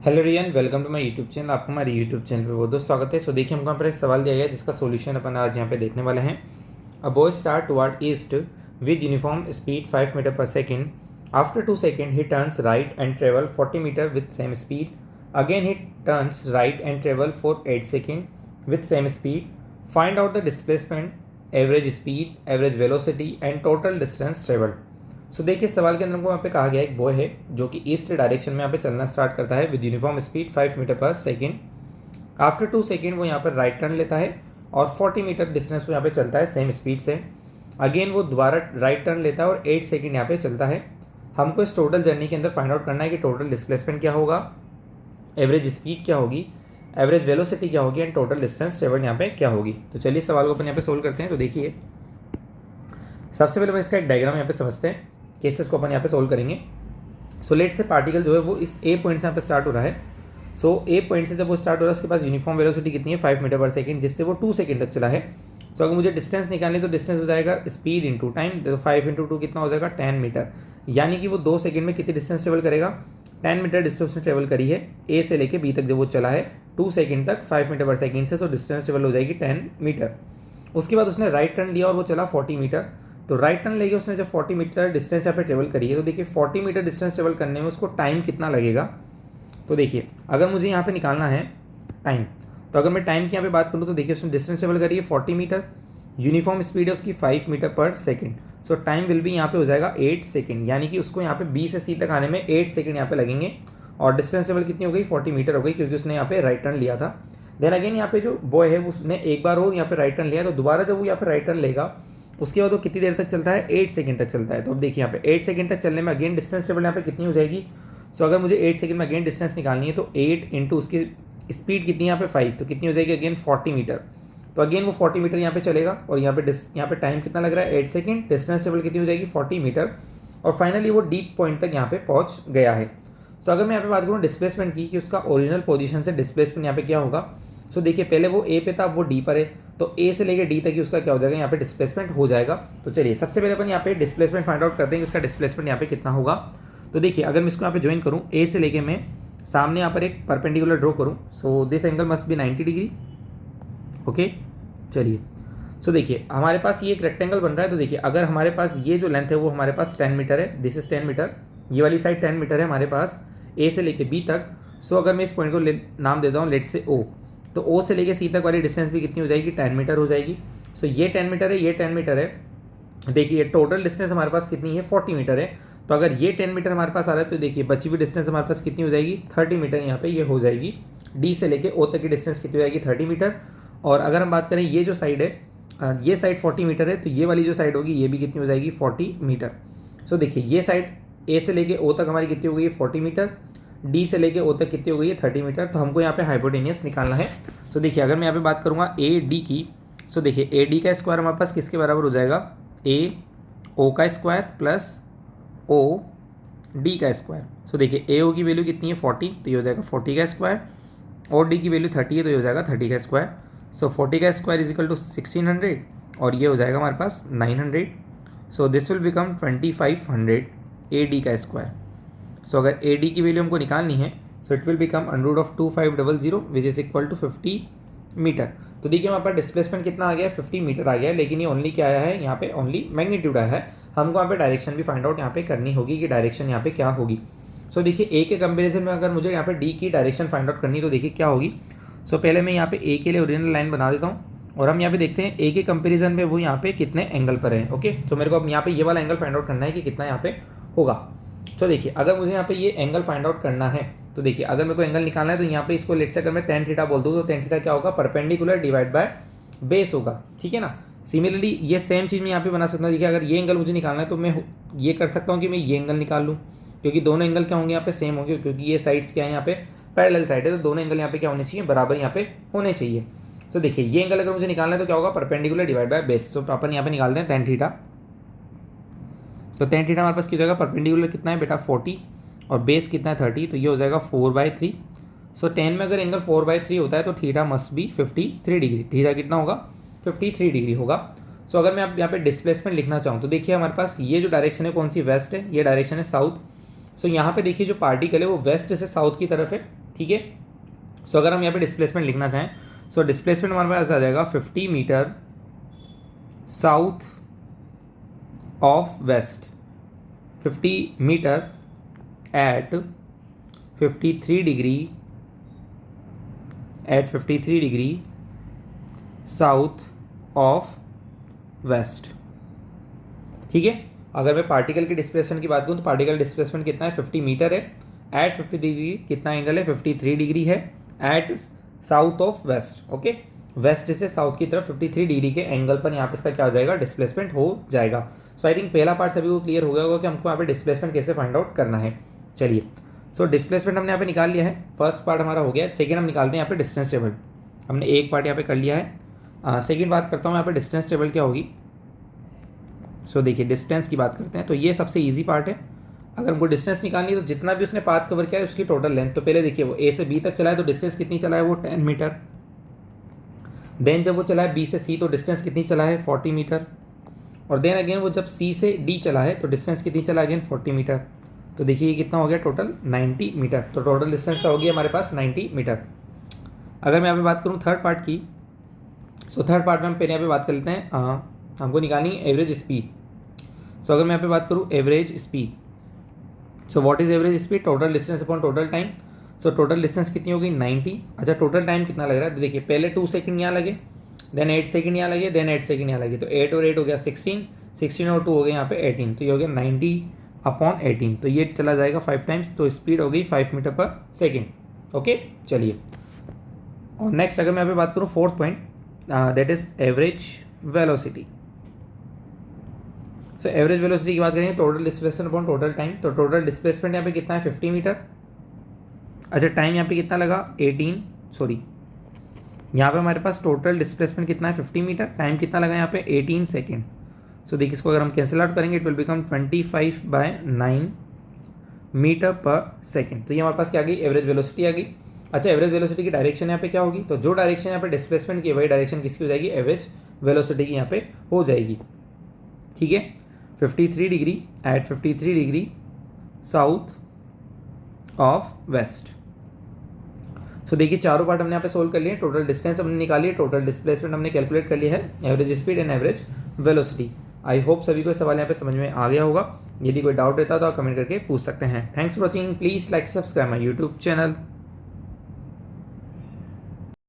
Hello Ryan, welcome to my YouTube channel. आपको हमारे YouTube channel पे बहुत बहुत स्वागत है। देखिए, हमको यहाँ पर एक सवाल दिया गया है जिसका सॉल्यूशन अपन आज यहाँ पे देखने वाले हैं। A boy start toward east with uniform speed 5 metre per second. After 2 second he turns right and travel 40 metre with same speed. Again he turns right and travel for 8 second with same speed. Find out the displacement, average speed, average velocity and total distance travelled. So देखिए, सवाल के अंदर हमको यहाँ पे कहा गया एक बॉय है जो कि ईस्ट डायरेक्शन में यहाँ पे चलना स्टार्ट करता है with uniform speed 5 metre per second. After 2 second वो यहाँ पर राइट टर्न लेता है और 40 मीटर डिस्टेंस वो यहाँ पे चलता है सेम स्पीड से। अगेन वो दोबारा राइट टर्न लेता है और 8 सेकेंड यहाँ पे चलता है। हमको इस टोटल जर्नी के अंदर फाइंड आउट करना है कि टोटल डिस्प्लेसमेंट क्या होगा, एवरेज स्पीड क्या होगी, एवरेज वेलोसिटी क्या होगी एंड टोटल डिस्टेंस ट्रेवल्ड यहाँ पे क्या होगी। तो चलिए सवाल को अपन यहाँ पे सोल्व करते हैं। तो देखिए, सबसे पहले मैं इसका एक डायग्राम यहाँ पे समझते हैं, केसेस को अपन यहाँ पे सोल्व करेंगे। सो लेट से पार्टिकल जो है वो इस ए पॉइंट से यहाँ पे स्टार्ट हो रहा है। सो ए पॉइंट से जब वो स्टार्ट हो रहा है उसके पास यूनिफॉर्म वेलोसिटी कितनी है 5 मीटर पर सेकंड, जिससे वो 2 सेकंड तक चला है। सो अगर मुझे डिस्टेंस निकालनी तो डिस्टेंस हो जाएगा स्पीड इंटू टाइम। तो 5 इंटू 2 कितना हो जाएगा 10 मीटर, यानी कि वो 2 सेकंड में कितनी डिस्टेंस ट्रेवल करेगा, 10 मीटर डिस्टेंस ने ट्रेवल करी है ए से लेके बी तक। जब वो चला है 2 सेकंड तक 5 मीटर पर सेकंड से, तो डिस्टेंस ट्रेवल हो जाएगी 10 मीटर। उसके बाद उसने राइट टर्न लिया और वो चला 40 मीटर। तो राइट टर्न लेके उसने जब 40 मीटर डिस्टेंस यहाँ पे ट्रेवल करी है, तो देखिए 40 मीटर डिस्टेंस ट्रेवल करने में उसको टाइम कितना लगेगा। तो देखिए, अगर मुझे यहाँ पे निकालना है टाइम, तो अगर मैं टाइम की यहाँ पे बात करूँ तो देखिए उसने डिस्टेंस ट्रेवल करी है 40 मीटर, यूनिफॉर्म स्पीड है उसकी 5 metre per second. So time will भी यहाँ पे हो जाएगा 8 सेकेंड, यानी कि उसको यहाँ पे बी से सी तक आने में 8 सेकेंड यहाँ पे लगेंगे। और डिस्टेंस ट्रेवल कितनी हो गई 40 मीटर हो गई, क्योंकि उसने यहाँ पे राइट टर्न लिया था। देन अगेन यहाँ पे जो बॉय है उसने एक बार और यहाँ पे राइट टर्न लिया, तो दोबारा जब वो यहाँ पे राइट टर्न लेगा उसके बाद वो कितनी देर तक चलता है 8 सेकंड तक चलता है। तो अब देखिए यहाँ पे 8 सेकंड तक चलने में अगेन डिस्टेंस ट्रेवल यहाँ पे कितनी हो जाएगी। सो अगर मुझे 8 सेकंड में अगेन डिस्टेंस निकालनी है तो 8 इंटू उसकी स्पीड कितनी है यहाँ पे 5, तो कितनी हो जाएगी अगेन 40 मीटर। तो अगेन वो 40 मीटर यहाँ पे चलेगा और यहाँ पे टाइम कितना लग रहा है 8 सेकंड, डिस्टेंस ट्रेवल कितनी हो जाएगी 40 मीटर। और फाइनली वो डीप पॉइंट तक यहाँ पे पहुँच गया है। सो अगर मैं यहाँ पे बात करूँ डिस्प्लेसमेंट की कि उसका ओरिजिनल पोजीशन से डिस्प्लेसमेंट यहाँ पे क्या होगा। सो देखिए, पहले वो ए पे था, अब वो डी पर है, तो ए से लेके डी तक ही उसका क्या हो जाएगा यहाँ पे डिस्प्लेसमेंट हो जाएगा। तो चलिए सबसे पहले अपन यहाँ पे डिस्प्लेसमेंट फाइंड आउट करते हैं कि उसका डिस्प्लेसमेंट यहाँ पे कितना होगा। तो देखिए, अगर मैं इसको यहाँ पे ज्वाइन करूँ, ए से लेके मैं सामने यहाँ पर एक परपेंडिकुलर ड्रॉ करूँ, so this angle must be 90 degree. Okay, चलिए। सो देखिए हमारे पास ये एक रेक्टेंगल बन रहा है। तो देखिए, अगर हमारे पास ये जो लेंथ है वो हमारे पास 10 मीटर है, दिस इज 10 मीटर, ये वाली साइड 10 मीटर है हमारे पास ए से लेके बी तक। सो अगर मैं इस पॉइंट को नाम देता हूँ लेट से ओ, तो ओ से लेके सी तक वाली डिस्टेंस भी कितनी हो जाएगी 10 मीटर हो जाएगी। सो ये 10 मीटर है, ये 10 मीटर है। देखिए टोटल डिस्टेंस हमारे पास कितनी है 40 मीटर है। तो अगर ये 10 मीटर हमारे पास आ रहा है तो देखिए बची हुई डिस्टेंस हमारे पास कितनी हो जाएगी 30 मीटर यहाँ पे ये हो जाएगी। डी से लेके ओ तक की डिस्टेंस कितनी हो जाएगी 30 मीटर। और अगर हम बात करें ये जो साइड है, ये साइड 40 मीटर है, तो ये वाली जो साइड होगी ये भी कितनी हो जाएगी 40 मीटर। सो देखिए ये साइड ए से लेके ओ तक हमारी कितनी हो गई 40 मीटर, डी से लेके ओ तक कितनी हो गई है 30 मीटर। तो हमको यहाँ पे हाइपोटेनियस निकालना है। सो देखिए, अगर मैं यहाँ पे बात करूँगा ए डी की, सो देखिए ए डी का स्क्वायर हमारे पास किसके बराबर हो जाएगा, ए ओ का स्क्वायर प्लस ओ डी का स्क्वायर। सो देखिए ए ओ की वैल्यू कितनी है 40, तो ये हो जाएगा 40 का स्क्वायर, और डी की वैल्यू 30 है तो ये हो जाएगा 30 का स्क्वायर। सो 40 का स्क्वायर इज इक्वल टू 1600 और ये हो जाएगा हमारे पास 900। So this will become 2500 A D का स्क्वायर। सो अगर ए डी की वैल्यू हमको निकालनी है, so it will become under of 2500 which is equal to 50 metre. तो देखिए हमारे पास डिस्प्लेसमेंट कितना आ गया है 50 मीटर आ गया है, लेकिन ये ओनली क्या आया है यहाँ पे, ओनली मैग्नीट्यूड आया है। हमको यहाँ पे डायरेक्शन भी फाइंड आउट यहाँ पे करनी होगी कि डायरेक्शन यहाँ पे क्या होगी। सो देखिए ए के कंपेरिजन में अगर मुझे यहाँ पे डी की डायरेक्शन फाइंड आउट करनी तो देखिए क्या होगी। सो पहले मैं यहाँ पे ए के लिए ओरिजिनल लाइन बना देता हूँ और हम यहाँ पे देखते हैं ए के कंपेरिजन में वो यहाँ पे कितने एंगल पर है। ओके, तो मेरे को अब यहाँ पे ये वाला एंगल फाइंड आउट करना है कि कितना यहाँ पे होगा। तो देखिए अगर मुझे यहाँ पे ये एंगल फाइंड आउट करना है, तो देखिए अगर मेरे को एंगल निकालना है तो यहाँ पे इसको लेट से अगर मैं tan थीटा बोल दूँ तो tan थीटा क्या होगा परपेंडिकुलर डिवाइड बाय बेस होगा, ठीक है ना। सिमिलरली ये सेम चीज़ मैं यहाँ पे बना सकता हूँ। देखिए अगर ये एंगल मुझे निकालना है तो मैं ये कर सकता हूँ कि मैं ये एंगल निकाल लूँ, क्योंकि दोनों एंगल क्या होंगे यहाँ पे सेम होंगे, क्योंकि ये साइड्स क्या है यहाँ पे पैरेलल साइड है, तो दोनों एंगल यहाँ पे क्या होने चाहिए बराबर यहाँ पे होने चाहिए। सो देखिए ये एंगल अगर मुझे निकालना है तो क्या होगा परपेंडिकुलर डिवाइड बाय बेस। तो अपन यहाँ पे निकालते हैं tan थीटा। तो tan थीटा हमारे पास क्या हो जाएगा, परपेंडिकुलर कितना है बेटा 40 और बेस कितना है 30, तो ये हो जाएगा 4/3। सो tan में अगर एंगल 4/3 होता है तो theta must be 53 degree. Theta कितना होगा 53 डिग्री होगा। सो अगर मैं आप यहाँ पे डिस्प्लेसमेंट लिखना चाहूँ तो देखिए हमारे पास ये जो डायरेक्शन है कौन सी, वेस्ट है, ये डायरेक्शन है साउथ। सो यहाँ पे देखिए जो पार्टिकल है वो वेस्ट से साउथ की तरफ है, ठीक है। सो अगर हम यहाँ पे डिस्प्लेसमेंट लिखना चाहें, सो डिस्प्लेसमेंट हमारे पास आ जाएगा 50 metre south of west, 50 metre at 53 degree south of west. ठीक है। अगर मैं पार्टिकल की डिस्प्लेसमेंट की बात करूँ तो पार्टिकल डिस्प्लेसमेंट कितना है, 50 मीटर है, एट 50 डिग्री कितना एंगल है, 53 डिग्री है, at south of west. Okay, west से साउथ की तरफ 53 डिग्री के एंगल पर यहाँ पे इसका क्या हो जाएगा, डिस्प्लेसमेंट हो जाएगा। सो आई थिंक पहला पार्ट सभी को क्लियर हो गया होगा कि हमको यहाँ पे डिस्प्लेसमेंट कैसे फाइंड आउट करना है। चलिए, सो डिस्प्लेसमेंट हमने यहाँ पे निकाल लिया है, फर्स्ट पार्ट हमारा हो गया। सेकेंड हम निकालते हैं यहाँ पे डिस्टेंस टेबल। हमने एक पार्ट यहाँ पे कर लिया है। सेकेंड बात करता हूँ यहाँ पे डिस्टेंस टेबल क्या होगी। सो देखिए, डिस्टेंस की बात करते हैं तो ये सबसे ईजी पार्ट है। अगर हमको डिस्टेंस निकालनी है तो जितना भी उसने पाथ कवर किया है उसकी टोटल लेंथ, तो पहले देखिए वो ए से बी तक चला है तो डिस्टेंस कितनी चला है, वो 10 मीटर। देन जब वो चला है बी से सी तो डिस्टेंस कितनी चला है, 40 मीटर। और देन अगेन वो जब सी से डी चला है तो डिस्टेंस कितनी चला, अगेन 40 मीटर। तो देखिए ये कितना हो गया, टोटल 90 मीटर। तो टोटल डिस्टेंस क्या होगी हमारे पास, 90 मीटर। अगर मैं यहाँ पे बात करूँ थर्ड पार्ट की, सो थर्ड पार्ट में हम पहले यहाँ पे बात कर लेते हैं, हमको निकालनी है एवरेज स्पीड। सो अगर मैं यहाँ पे बात करूँ average speed, so what is average speed, total distance upon total time. So total distance कितनी होगी, 90। अच्छा, टोटल टाइम कितना लग रहा है, तो देखिए पहले 2 सेकंड यहाँ लगे, देन 8 सेकंड यहाँ लगे, देन 8 सेकंड यहाँ लगे, तो 8 और 8 हो गया 16, 16 और 2 हो गए यहाँ पे 18, तो ये हो गया 90 अपॉन 18। तो ये चला जाएगा 5 टाइम्स, तो स्पीड हो गई 5 मीटर पर सेकेंड। ओके, चलिए। और नेक्स्ट अगर मैं यहाँ पे बात करूँ fourth point, that is average velocity. So average velocity की बात करेंगे, total displacement upon total time. तो टोटल डिस्प्लेसमेंट यहाँ पे कितना है, 50 मीटर। अच्छा, टाइम यहाँ पे कितना लगा, 18, सॉरी यहाँ पे हमारे पास टोटल डिस्प्लेसमेंट कितना है, 50 मीटर, टाइम कितना लगा यहाँ पे, 18 सेकेंड। सो देखिए इसको अगर हम कैंसिल आउट करेंगे it will become 25/9 metre per second. तो ये हमारे पास क्या आ गई, एवरेज वेलोसिटी आ गई। अच्छा, एवरेज वेलोसिटी की डायरेक्शन यहाँ पे क्या होगी, तो जो डायरेक्शन यहाँ पे डिस्प्लेसमेंट की वही डायरेक्शन किसकी हो जाएगी, एवरेज वेलोसिटी की यहाँ पे हो जाएगी। ठीक है, 53 degree at 53 degree south of west. So देखिए चारों पार्ट हमने यहाँ पे सोल्व कर लिए, टोटल डिस्टेंस हमने निकाली है, टोटल डिस्प्लेसमेंट हमने कैलकुलेट कर लिया है, average speed and average velocity. I hope सभी को सवाल यहाँ पे समझ में आ गया होगा। यदि कोई डाउट रहता तो आप कमेंट करके पूछ सकते हैं। Thanks for watching, please like subscribe my YouTube channel.